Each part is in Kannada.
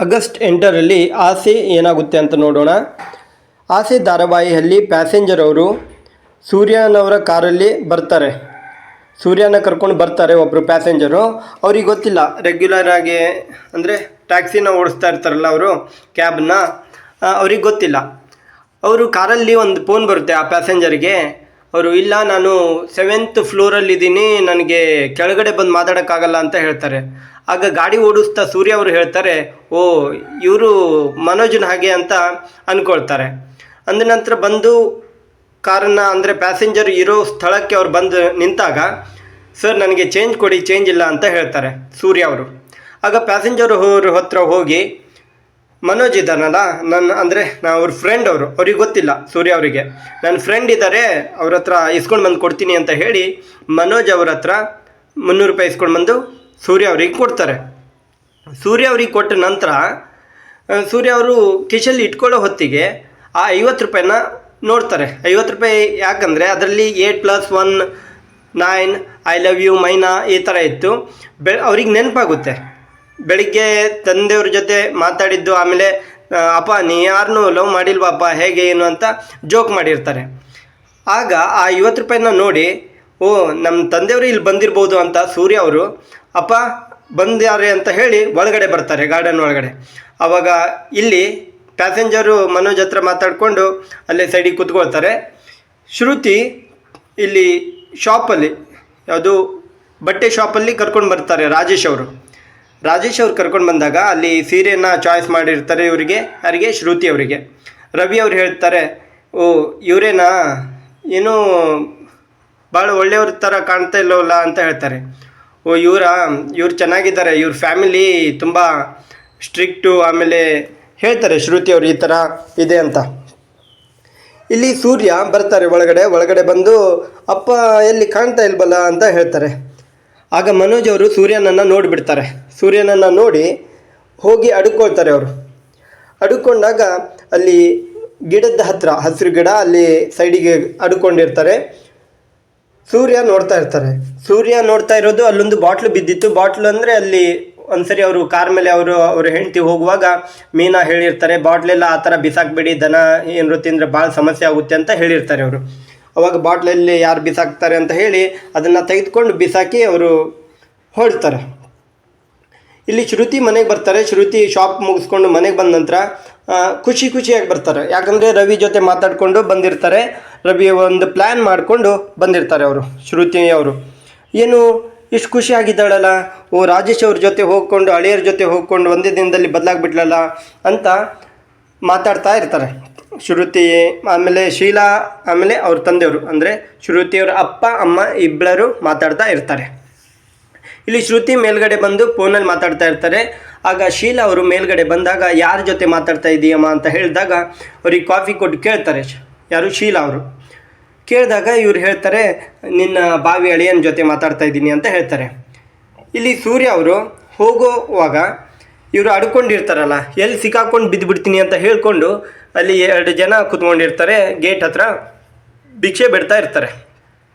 ಆಗಸ್ಟ್ 8ರಲ್ಲಿ ಆಸೆ ಏನಾಗುತ್ತೆ ಅಂತ ನೋಡೋಣ. ಆಸೆ ಧಾರಾವಾಹಿಯಲ್ಲಿ ಪ್ಯಾಸೆಂಜರ್ ಅವರು ಸೂರ್ಯನವರ ಕಾರಲ್ಲಿ ಬರ್ತಾರೆ. ಸೂರ್ಯನ ಕರ್ಕೊಂಡು ಬರ್ತಾರೆ ಒಬ್ಬರು ಪ್ಯಾಸೆಂಜರು. ಅವ್ರಿಗೆ ಗೊತ್ತಿಲ್ಲ, ರೆಗ್ಯುಲರ್ ಆಗಿ ಅಂದರೆ ಟ್ಯಾಕ್ಸಿನ ಓಡಿಸ್ತಾ ಇರ್ತಾರಲ್ಲ ಅವರು, ಕ್ಯಾಬ್ನ, ಅವ್ರಿಗೆ ಗೊತ್ತಿಲ್ಲ. ಅವರು ಕಾರಲ್ಲಿ ಒಂದು ಫೋನ್ ಬರುತ್ತೆ ಆ ಪ್ಯಾಸೆಂಜರಿಗೆ. ಅವರು ಇಲ್ಲ, ನಾನು 7th ಫ್ಲೋರಲ್ಲಿದ್ದೀನಿ, ನನಗೆ ಕೆಳಗಡೆ ಬಂದು ಮಾತಾಡೋಕ್ಕಾಗಲ್ಲ ಅಂತ ಹೇಳ್ತಾರೆ. ಆಗ ಗಾಡಿ ಓಡಿಸ್ತಾ ಸೂರ್ಯ ಅವರು ಹೇಳ್ತಾರೆ, ಓ ಇವರು ಮನೋಜನ ಹಾಗೆ ಅಂತ ಅಂದ್ಕೊಳ್ತಾರೆ. ಅಂದ ನಂತರ ಬಂದು ಕಾರನ್ನು ಅಂದರೆ ಪ್ಯಾಸೆಂಜರ್ ಇರೋ ಸ್ಥಳಕ್ಕೆ ಅವ್ರು ಬಂದು ನಿಂತಾಗ, ಸರ್ ನನಗೆ ಚೇಂಜ್ ಕೊಡಿ, ಚೇಂಜ್ ಇಲ್ಲ ಅಂತ ಹೇಳ್ತಾರೆ ಸೂರ್ಯ ಅವರು. ಆಗ ಪ್ಯಾಸೆಂಜರ್ ಅವ್ರ ಹತ್ರ ಹೋಗಿ, ಮನೋಜ್ ಇದ್ದಾನಲ್ಲ ಅಂದರೆ ಅವ್ರ ಫ್ರೆಂಡ್ ಅವರು, ಅವ್ರಿಗೆ ಗೊತ್ತಿಲ್ಲ ಸೂರ್ಯ ಅವರಿಗೆ, ನನ್ನ ಫ್ರೆಂಡ್ ಇದ್ದಾರೆ, ಅವ್ರ ಹತ್ರ ಇಸ್ಕೊಂಡು ಬಂದು ಕೊಡ್ತೀನಿ ಅಂತ ಹೇಳಿ ಮನೋಜ್ ಅವ್ರ ಹತ್ರ 300 ರೂಪಾಯಿ ಇಸ್ಕೊಂಡು ಬಂದು ಸೂರ್ಯ ಅವ್ರಿಗೆ ಕೊಡ್ತಾರೆ. ಸೂರ್ಯ ಅವ್ರಿಗೆ ಕೊಟ್ಟ ನಂತರ ಸೂರ್ಯ ಅವರು ಕಿಶಲ್ಲಿ ಇಟ್ಕೊಳ್ಳೋ ಹೊತ್ತಿಗೆ ಆ 50 ರೂಪಾಯಿನ ನೋಡ್ತಾರೆ. 50 ರೂಪಾಯಿ ಯಾಕಂದರೆ ಅದರಲ್ಲಿ 8+1 9 ಐ ಲವ್ ಯು ಮೈನಾ ಈ ಥರ ಇತ್ತು. ಅವ್ರಿಗೆ ನೆನಪಾಗುತ್ತೆ, ಬೆಳಿಗ್ಗೆ ತಂದೆಯವ್ರ ಜೊತೆ ಮಾತಾಡಿದ್ದು, ಆಮೇಲೆ ಅಪ್ಪ ನೀ ಯಾರನ್ನೂ ಲವ್ ಮಾಡಿಲ್ವಪ್ಪ, ಹೇಗೆ ಏನು ಅಂತ ಜೋಕ್ ಮಾಡಿರ್ತಾರೆ. ಆಗ ಆ 50 ರೂಪಾಯಿನ ನೋಡಿ, ಓ ನಮ್ಮ ತಂದೆಯವರು ಇಲ್ಲಿ ಬಂದಿರ್ಬೋದು ಅಂತ ಸೂರ್ಯ ಅವರು ಅಪ್ಪ ಬಂದ್ಯಾರೆ ಅಂತ ಹೇಳಿ ಒಳಗಡೆ ಬರ್ತಾರೆ, ಗಾರ್ಡನ್ ಒಳಗಡೆ. ಆವಾಗ ಇಲ್ಲಿ ಪ್ಯಾಸೆಂಜರು ಮನೋಜ್ ಹತ್ರ ಮಾತಾಡಿಕೊಂಡು ಅಲ್ಲೇ ಸೈಡಿಗೆ ಕೂತ್ಕೊಳ್ತಾರೆ. ಶ್ರುತಿ ಇಲ್ಲಿ ಶಾಪಲ್ಲಿ, ಯಾವುದು ಬಟ್ಟೆ ಶಾಪಲ್ಲಿ ಕರ್ಕೊಂಡು ಬರ್ತಾರೆ ರಾಜೇಶ್ ಅವರು ಕರ್ಕೊಂಡು ಬಂದಾಗ ಅಲ್ಲಿ ಸೀರೆಯನ್ನು ಚಾಯ್ಸ್ ಮಾಡಿರ್ತಾರೆ ಇವರಿಗೆ, ಯಾರಿಗೆ, ಶ್ರುತಿ ಅವರಿಗೆ. ರವಿ ಅವ್ರು ಹೇಳ್ತಾರೆ, ಓ ಇವರೇನಾ, ಏನೂ ಭಾಳ ಒಳ್ಳೆಯವ್ರ ಥರ ಕಾಣ್ತಾ ಇಲ್ಲವಲ್ಲ ಅಂತ ಹೇಳ್ತಾರೆ. ಓ ಇವ್ರು ಚೆನ್ನಾಗಿದ್ದಾರೆ, ಇವ್ರ ಫ್ಯಾಮಿಲಿ ತುಂಬ ಸ್ಟ್ರಿಕ್ಟು, ಆಮೇಲೆ ಹೇಳ್ತಾರೆ ಶ್ರುತಿ ಅವರು ಈ ಥರ ಇದೆ ಅಂತ. ಇಲ್ಲಿ ಸೂರ್ಯ ಬರ್ತಾರೆ ಒಳಗಡೆ ಬಂದು, ಅಪ್ಪ ಎಲ್ಲಿ ಕಾಣ್ತಾ ಇಲ್ವಲ್ಲ ಅಂತ ಹೇಳ್ತಾರೆ. ಆಗ ಮನೋಜ್ ಅವರು ಸೂರ್ಯನನ್ನು ನೋಡಿಬಿಡ್ತಾರೆ. ಸೂರ್ಯನನ್ನು ನೋಡಿ ಹೋಗಿ ಅಡುಕೊಳ್ತಾರೆ. ಅವರು ಅಡುಕೊಂಡಾಗ ಅಲ್ಲಿ ಗಿಡದ ಹತ್ರ, ಹಸಿರು ಗಿಡ, ಅಲ್ಲಿ ಸೈಡಿಗೆ ಅಡುಕೊಂಡಿರ್ತಾರೆ. ಸೂರ್ಯ ನೋಡ್ತಾ ಇರೋದು, ಅಲ್ಲೊಂದು ಬಾಟ್ಲು ಬಿದ್ದಿತ್ತು. ಬಾಟ್ಲು ಅಂದರೆ ಅಲ್ಲಿ ಒಂದ್ಸರಿ ಅವರು ಕಾರ್ ಮೇಲೆ ಅವ್ರ ಹೆಂಡತಿ ಹೋಗುವಾಗ ಮೀನಾ ಹೇಳಿರ್ತಾರೆ, ಬಾಟ್ಲೆಲ್ಲ ಆ ಥರ ಬಿಸಾಕಬೇಡಿ, ದನ ಏನಾರು ತಿಂದರೆ ಭಾಳ ಸಮಸ್ಯೆ ಆಗುತ್ತೆ ಅಂತ ಹೇಳಿರ್ತಾರೆ ಅವರು. ಅವಾಗ ಬಾಟ್ಲಲ್ಲಿ ಯಾರು ಬಿಸಾಕ್ತಾರೆ ಅಂತ ಹೇಳಿ ಅದನ್ನು ತೆಗೆದುಕೊಂಡು ಬಿಸಾಕಿ ಅವರು ಹೊರಡ್ತಾರೆ. ಇಲ್ಲಿ ಶ್ರುತಿ ಮನೆಗೆ ಬರ್ತಾರೆ. ಶ್ರುತಿ ಶಾಪ್ ಮುಗಿಸ್ಕೊಂಡು ಮನೆಗೆ ಬಂದ ನಂತರ ಖುಷಿಯಾಗಿ ಬರ್ತಾರೆ. ಯಾಕಂದರೆ ರವಿ ಜೊತೆ ಮಾತಾಡಿಕೊಂಡು ಬಂದಿರ್ತಾರೆ. ರವಿ ಒಂದು ಪ್ಲ್ಯಾನ್ ಮಾಡಿಕೊಂಡು ಬಂದಿರ್ತಾರೆ ಅವರು. ಶ್ರುತಿ ಅವರು ಏನು ಇಷ್ಟು ಖುಷಿಯಾಗಿದ್ದಾಳಲ್ಲ, ಓ ರಾಜೇಶ್ ಅವ್ರ ಜೊತೆ ಹೋಗ್ಕೊಂಡು, ಅಳಿಯರ ಜೊತೆ ಹೋಗ್ಕೊಂಡು ಒಂದೇ ದಿನದಲ್ಲಿ ಬದಲಾಗ್ಬಿಟ್ಲಲ್ಲ ಅಂತ ಮಾತಾಡ್ತಾ ಇರ್ತಾರೆ ಶ್ರುತಿ. ಆಮೇಲೆ ಶೀಲಾ, ಆಮೇಲೆ ಅವ್ರ ತಂದೆಯವರು ಅಂದರೆ ಶ್ರುತಿಯವರ ಅಪ್ಪ ಅಮ್ಮ ಇಬ್ಬರು ಮಾತಾಡ್ತಾ ಇರ್ತಾರೆ. ಇಲ್ಲಿ ಶ್ರುತಿ ಮೇಲ್ಗಡೆ ಬಂದು ಫೋನಲ್ಲಿ ಮಾತಾಡ್ತಾ ಇರ್ತಾರೆ. ಆಗ ಶೀಲಾ ಅವರು ಮೇಲ್ಗಡೆ ಬಂದಾಗ, ಯಾರ ಜೊತೆ ಮಾತಾಡ್ತಾ ಇದೀಯಮ್ಮ ಅಂತ ಹೇಳಿದಾಗ ಅವ್ರಿಗೆ ಕಾಫಿ ಕೊಟ್ಟು ಕೇಳ್ತಾರೆ. ಯಾರು, ಶೀಲಾ ಅವರು ಕೇಳಿದಾಗ ಇವ್ರು ಹೇಳ್ತಾರೆ, ನಿನ್ನ ಬಾವಿ ಅಳಿಯನ ಜೊತೆ ಮಾತಾಡ್ತಾ ಇದ್ದೀನಿ ಅಂತ ಹೇಳ್ತಾರೆ. ಇಲ್ಲಿ ಸೂರ್ಯ ಅವರು ಹೋಗುವಾಗ ಇವರು ಅಡ್ಕೊಂಡಿರ್ತಾರಲ್ಲ, ಎಲ್ಲಿ ಸಿಕ್ಕಾಕೊಂಡು ಬಿದ್ದುಬಿಡ್ತೀನಿ ಅಂತ ಹೇಳ್ಕೊಂಡು ಅಲ್ಲಿ 2 ಜನ ಕೂತ್ಕೊಂಡಿರ್ತಾರೆ ಗೇಟ್ ಹತ್ರ, ಭಿಕ್ಷೆ ಬಿಡ್ತಾ ಇರ್ತಾರೆ.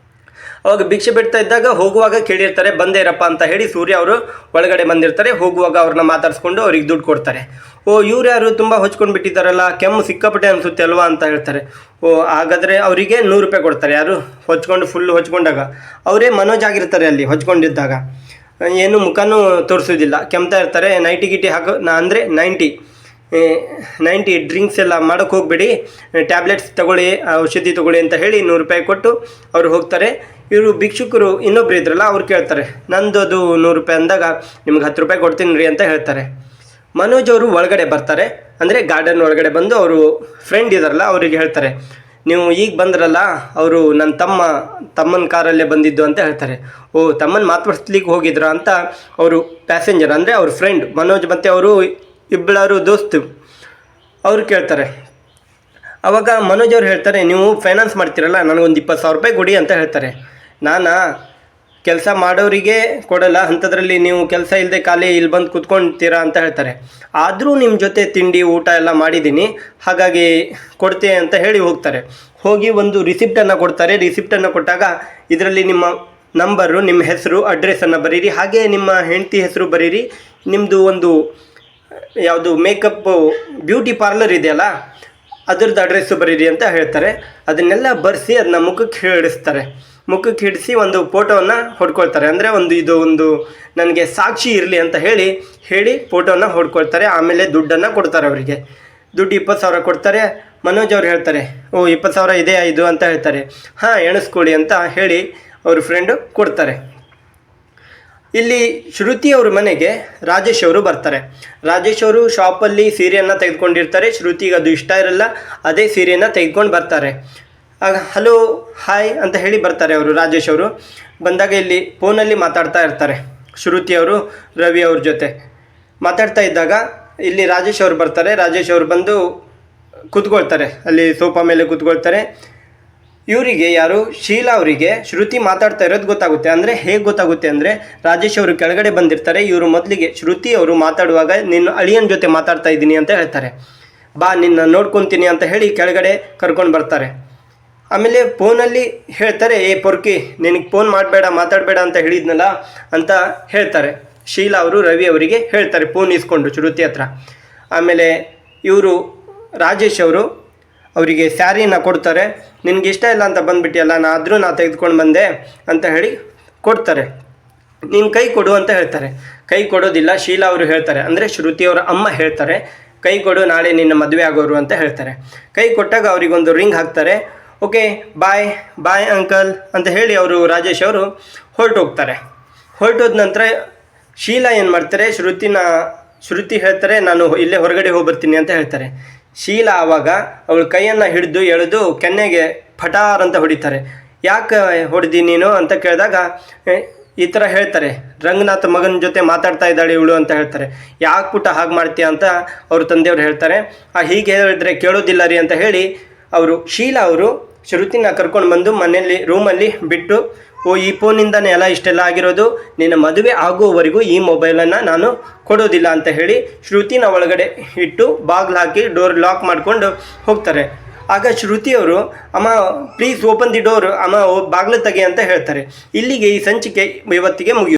ಅವಾಗ ಭಿಕ್ಷೆ ಬಿಡ್ತಾ ಇದ್ದಾಗ ಹೋಗುವಾಗ ಕೇಳಿರ್ತಾರೆ, ಬಂದೇ ಇರಪ್ಪ ಅಂತ ಹೇಳಿ ಸೂರ್ಯ ಅವರು ಒಳಗಡೆ ಬಂದಿರ್ತಾರೆ. ಹೋಗುವಾಗ ಅವ್ರನ್ನ ಮಾತಾಡಿಸ್ಕೊಂಡು ಅವ್ರಿಗೆ ದುಡ್ಡು ಕೊಡ್ತಾರೆ. ಓ ಇವ್ರು ಯಾರು, ತುಂಬ ಹೊಚ್ಕೊಂಡು ಬಿಟ್ಟಿದ್ದಾರಲ್ಲ, ಕೆಮ್ಮು ಸಿಕ್ಕಾಪಟ್ಟೆ ಅನಿಸುತ್ತೆ ಅಲ್ವಾ ಅಂತ ಹೇಳ್ತಾರೆ. ಓ ಹಾಗಾದರೆ ಅವರಿಗೆ 100 ರೂಪಾಯಿ ಕೊಡ್ತಾರೆ. ಯಾರು ಫುಲ್ಲು ಹೊಚ್ಕೊಂಡಾಗ ಅವರೇ ಮನೋಜ್ ಆಗಿರ್ತಾರೆ. ಅಲ್ಲಿ ಹೊಚ್ಕೊಂಡಿದ್ದಾಗ ಏನು ಮುಖನೂ ತೋರಿಸೋದಿಲ್ಲ, ಕೆಮ್ತಾ ಇರ್ತಾರೆ. ನೈಟಿ ಗಿಟಿ ಅಂದರೆ 90 ಡ್ರಿಂಕ್ಸ್ ಎಲ್ಲ ಮಾಡೋಕ್ಕೆ ಹೋಗಬೇಡಿ, ಟ್ಯಾಬ್ಲೆಟ್ಸ್ ತೊಗೊಳ್ಳಿ, ಔಷಧಿ ತೊಗೊಳ್ಳಿ ಅಂತ ಹೇಳಿ 100 ರೂಪಾಯಿ ಕೊಟ್ಟು ಅವರು ಹೋಗ್ತಾರೆ. ಇವರು ಭಿಕ್ಷುಕರು ಇನ್ನೊಬ್ರು ಇದ್ರಲ್ಲ, ಅವ್ರು ಕೇಳ್ತಾರೆ, ನಂದು ಅದು 100 ರೂಪಾಯಿ ಅಂದಾಗ ನಿಮ್ಗೆ 10 ರೂಪಾಯಿ ಕೊಡ್ತೀನಿ ರೀ ಅಂತ ಹೇಳ್ತಾರೆ. ಮನೋಜ್ ಅವರು ಒಳಗಡೆ ಬರ್ತಾರೆ, ಅಂದರೆ ಗಾರ್ಡನ್ ಒಳಗಡೆ ಬಂದು ಅವರು ಫ್ರೆಂಡ್ ಇದ್ದಾರಲ್ಲ ಅವರಿಗೆ ಹೇಳ್ತಾರೆ, ನೀವು ಈಗ ಬಂದ್ರಲ್ಲ, ಅವರು ನನ್ನ ತಮ್ಮನ ಕಾರಲ್ಲೇ ಬಂದಿದ್ದು ಅಂತ ಹೇಳ್ತಾರೆ. ಓ ತಮ್ಮನ ಮಾತಾಡ್ಸ್ಲಿಕ್ಕೆ ಹೋಗಿದ್ರ ಅಂತ ಅವರು ಪ್ಯಾಸೆಂಜರ್ ಅಂದರೆ ಅವ್ರ ಫ್ರೆಂಡ್ ಮನೋಜ್ ಮತ್ತು ಅವರು ಇಬ್ಬರು ದೋಸ್ತು ಅವರು ಕೇಳ್ತಾರೆ. ಆವಾಗ ಮನೋಜ್ ಅವ್ರು ಹೇಳ್ತಾರೆ, ನೀವು ಫೈನಾನ್ಸ್ ಮಾಡ್ತೀರಲ್ಲ, ನನಗೊಂದು 20,000 ರೂಪಾಯಿ ಕೊಡಿ ಅಂತ ಹೇಳ್ತಾರೆ. ನಾನು ಕೆಲಸ ಮಾಡೋರಿಗೆ ಕೊಡಲ್ಲ, ಅಂಥದ್ರಲ್ಲಿ ನೀವು ಕೆಲಸ ಇಲ್ಲದೆ ಖಾಲಿ ಇಲ್ಲಿ ಬಂದು ಕೂತ್ಕೊಳ್ತೀರಾ ಅಂತ ಹೇಳ್ತಾರೆ. ಆದರೂ ನಿಮ್ಮ ಜೊತೆ ತಿಂಡಿ ಊಟ ಎಲ್ಲ ಮಾಡಿದ್ದೀನಿ, ಹಾಗಾಗಿ ಕೊಡ್ತೀನಿ ಅಂತ ಹೇಳಿ ಹೋಗ್ತಾರೆ. ಹೋಗಿ ಒಂದು ರಿಸಿಪ್ಟನ್ನು ಕೊಡ್ತಾರೆ. ರಿಸಿಪ್ಟನ್ನು ಕೊಟ್ಟಾಗ ಇದರಲ್ಲಿ ನಿಮ್ಮ ನಂಬರು, ನಿಮ್ಮ ಹೆಸರು, ಅಡ್ರೆಸ್ಸನ್ನು ಬರೀರಿ, ಹಾಗೆ ನಿಮ್ಮ ಹೆಂಡತಿ ಹೆಸರು ಬರೀರಿ, ನಿಮ್ಮದು ಒಂದು ಯಾವುದು ಮೇಕಪ್ ಬ್ಯೂಟಿ ಪಾರ್ಲರ್ ಇದೆಯಲ್ಲ ಅದ್ರದ್ದು ಅಡ್ರೆಸ್ಸು ಬರೀರಿ ಅಂತ ಹೇಳ್ತಾರೆ. ಅದನ್ನೆಲ್ಲ ಬರೆಸಿ ಅದನ್ನ ಮುಖಕ್ಕೆ ಹಿಡಿಸ್ತಾರೆ. ಮುಖಕ್ಕೆ ಹಿಡಿಸಿ ಒಂದು ಫೋಟೋವನ್ನು ಹೊಡ್ಕೊಳ್ತಾರೆ. ಅಂದರೆ ಒಂದು ನನಗೆ ಸಾಕ್ಷಿ ಇರಲಿ ಅಂತ ಹೇಳಿ ಫೋಟೋನ ಹೊಡ್ಕೊಳ್ತಾರೆ. ಆಮೇಲೆ ದುಡ್ಡನ್ನು ಕೊಡ್ತಾರೆ ಅವರಿಗೆ. ದುಡ್ಡು 20,000 ಕೊಡ್ತಾರೆ. ಮನೋಜ್ ಅವ್ರು ಹೇಳ್ತಾರೆ, ಓ 20,000 ಇದೆಯಾ ಇದು ಅಂತ ಹೇಳ್ತಾರೆ. ಹಾಂ ಎಣಿಸ್ಕೊಳ್ಳಿ ಅಂತ ಹೇಳಿ ಅವ್ರ ಫ್ರೆಂಡು ಕೊಡ್ತಾರೆ. ಇಲ್ಲಿ ಶ್ರುತಿ ಅವ್ರ ಮನೆಗೆ ರಾಜೇಶ್ ಅವರು ಬರ್ತಾರೆ. ರಾಜೇಶ್ ಅವರು ಶಾಪಲ್ಲಿ ಸೀರೆಯನ್ನು ತೆಗೆದುಕೊಂಡಿರ್ತಾರೆ. ಶ್ರುತಿಗೆ ಅದು ಇಷ್ಟ ಇರಲ್ಲ, ಅದೇ ಸೀರೆಯನ್ನು ತೆಗೆದುಕೊಂಡು ಬರ್ತಾರೆ. ಆಗ ಹಲೋ ಹಾಯ್ ಅಂತ ಹೇಳಿ ಬರ್ತಾರೆ ಅವರು. ರಾಜೇಶ್ ಅವರು ಬಂದಾಗ ಇಲ್ಲಿ ಫೋನಲ್ಲಿ ಮಾತಾಡ್ತಾ ಇರ್ತಾರೆ. ಶ್ರುತಿ ಅವರು ರವಿ ಅವ್ರ ಜೊತೆ ಮಾತಾಡ್ತಾ ಇದ್ದಾಗ ಇಲ್ಲಿ ರಾಜೇಶ್ ಅವರು ಬರ್ತಾರೆ. ರಾಜೇಶ್ ಅವರು ಬಂದು ಕೂತ್ಕೊಳ್ತಾರೆ, ಅಲ್ಲಿ ಸೋಫಾ ಮೇಲೆ ಕೂತ್ಕೊಳ್ತಾರೆ. ಇವರಿಗೆ ಯಾರು ಶೀಲಾ ಅವರಿಗೆ ಶ್ರುತಿ ಮಾತಾಡ್ತಾ ಇರೋದು ಗೊತ್ತಾಗುತ್ತೆ. ಅಂದರೆ ಹೇಗೆ ಗೊತ್ತಾಗುತ್ತೆ ಅಂದರೆ ರಾಜೇಶ್ ಅವರು ಕೆಳಗಡೆ ಬಂದಿರ್ತಾರೆ. ಇವರು ಮೊದಲಿಗೆ ಶ್ರುತಿ ಅವರು ಮಾತಾಡುವಾಗ ನಿನ್ನ ಅಳಿಯನ ಜೊತೆ ಮಾತಾಡ್ತಾ ಇದ್ದೀನಿ ಅಂತ ಹೇಳ್ತಾರೆ. ಬಾ ನಿನ್ನ ನೋಡ್ಕೊತೀನಿ ಅಂತ ಹೇಳಿ ಕೆಳಗಡೆ ಕರ್ಕೊಂಡು ಬರ್ತಾರೆ. ಆಮೇಲೆ ಫೋನಲ್ಲಿ ಹೇಳ್ತಾರೆ, ಏ ಪೊರ್ಕಿ ನಿನಗೆ ಫೋನ್ ಮಾಡಬೇಡ ಮಾತಾಡಬೇಡ ಅಂತ ಹೇಳಿದ್ನಲ್ಲ ಅಂತ ಹೇಳ್ತಾರೆ. ಶೀಲಾ ಅವರು ರವಿ ಅವರಿಗೆ ಹೇಳ್ತಾರೆ ಫೋನ್ ಇಸ್ಕೊಂಡು ಶ್ರುತಿ ಹತ್ರ. ಆಮೇಲೆ ಇವರು ರಾಜೇಶ್ ಅವರು ಅವರಿಗೆ ಸ್ಯಾರಿನ ಕೊಡ್ತಾರೆ. ನಿನಗೆ ಇಷ್ಟ ಇಲ್ಲ ಅಂತ ಬಂದುಬಿಟ್ಟಿಯಲ್ಲ, ಆದರೂ ನಾ ತೆಗೆದುಕೊಂಡು ಬಂದೆ ಅಂತ ಹೇಳಿ ಕೊಡ್ತಾರೆ. ನೀನು ಕೈ ಕೊಡು ಅಂತ ಹೇಳ್ತಾರೆ. ಕೈ ಕೊಡೋದಿಲ್ಲ ಶೀಲಾ ಅವರು ಹೇಳ್ತಾರೆ. ಅಂದರೆ ಶ್ರುತಿಯವರ ಅಮ್ಮ ಹೇಳ್ತಾರೆ, ಕೈ ಕೊಡು ನಾಳೆ ನಿನ್ನ ಮದುವೆ ಆಗೋರು ಅಂತ ಹೇಳ್ತಾರೆ. ಕೈ ಕೊಟ್ಟಾಗ ಅವರಿಗೊಂದು ರಿಂಗ್ ಹಾಕ್ತಾರೆ. ಓಕೆ ಬಾಯ್ ಬಾಯ್ ಅಂಕಲ್ ಅಂತ ಹೇಳಿ ಅವರು ರಾಜೇಶ್ ಅವರು ಹೊರಟೋಗ್ತಾರೆ. ಹೊರಟೋದ ನಂತರ ಶೀಲಾ ಏನು ಮಾಡ್ತಾರೆ, ಶ್ರುತಿ ಹೇಳ್ತಾರೆ ನಾನು ಇಲ್ಲೇ ಹೊರಗಡೆ ಹೋಗ್ಬರ್ತೀನಿ ಅಂತ ಹೇಳ್ತಾರೆ. ಶೀಲಾ ಆವಾಗ ಅವಳ ಕೈಯನ್ನು ಹಿಡಿದು ಎಳೆದು ಕೆನ್ನೆಗೆ ಫಟಾರ್ ಅಂತ ಹೊಡಿತಾರೆ. ಯಾಕೆ ಹೊಡೆದಿ ನೀನು ಅಂತ ಕೇಳಿದಾಗ ಈ ಥರ ಹೇಳ್ತಾರೆ, ರಂಗನಾಥ್ ಮಗನ ಜೊತೆ ಮಾತಾಡ್ತಾ ಇದ್ದಾಳೆ ಇವಳು ಅಂತ ಹೇಳ್ತಾರೆ. ಯಾಕೆ ಪುಟ್ಟ ಹಾಗೆ ಮಾಡ್ತೀಯ ಅಂತ ಅವ್ರ ತಂದೆಯವರು ಹೇಳ್ತಾರೆ. ಹೀಗೆ ಹೇಳಿದ್ರೆ ಕೇಳೋದಿಲ್ಲ ರೀ ಅಂತ ಹೇಳಿ ಶೀಲಾ ಅವರು ಶ್ರುತಿನ ಕರ್ಕೊಂಡು ಬಂದು ಮನೆಯಲ್ಲಿ ರೂಮಲ್ಲಿ ಬಿಟ್ಟು, ಓ ಈ ಫೋನಿಂದನೇ ಎಲ್ಲ ಇಷ್ಟೆಲ್ಲ ಆಗಿರೋದು, ನಿನ್ನ ಮದುವೆ ಆಗುವವರೆಗೂ ಈ ಮೊಬೈಲನ್ನು ನಾನು ಕೊಡೋದಿಲ್ಲ ಅಂತ ಹೇಳಿ ಶ್ರುತಿನ ಒಳಗಡೆ ಇಟ್ಟು ಬಾಗಿಲು ಹಾಕಿ ಡೋರ್ ಲಾಕ್ ಮಾಡಿಕೊಂಡು ಹೋಗ್ತಾರೆ. ಆಗ ಶ್ರುತಿಯವರು ಅಮ್ಮ ಪ್ಲೀಸ್ ಓಪನ್ ದಿ ಡೋರ್, ಅಮ್ಮ ಬಾಗಿಲು ತೆಗೆ ಅಂತ ಹೇಳ್ತಾರೆ. ಇಲ್ಲಿಗೆ ಈ ಸಂಚಿಕೆ ಇವತ್ತಿಗೆ ಮುಗಿಯುತ್ತೆ.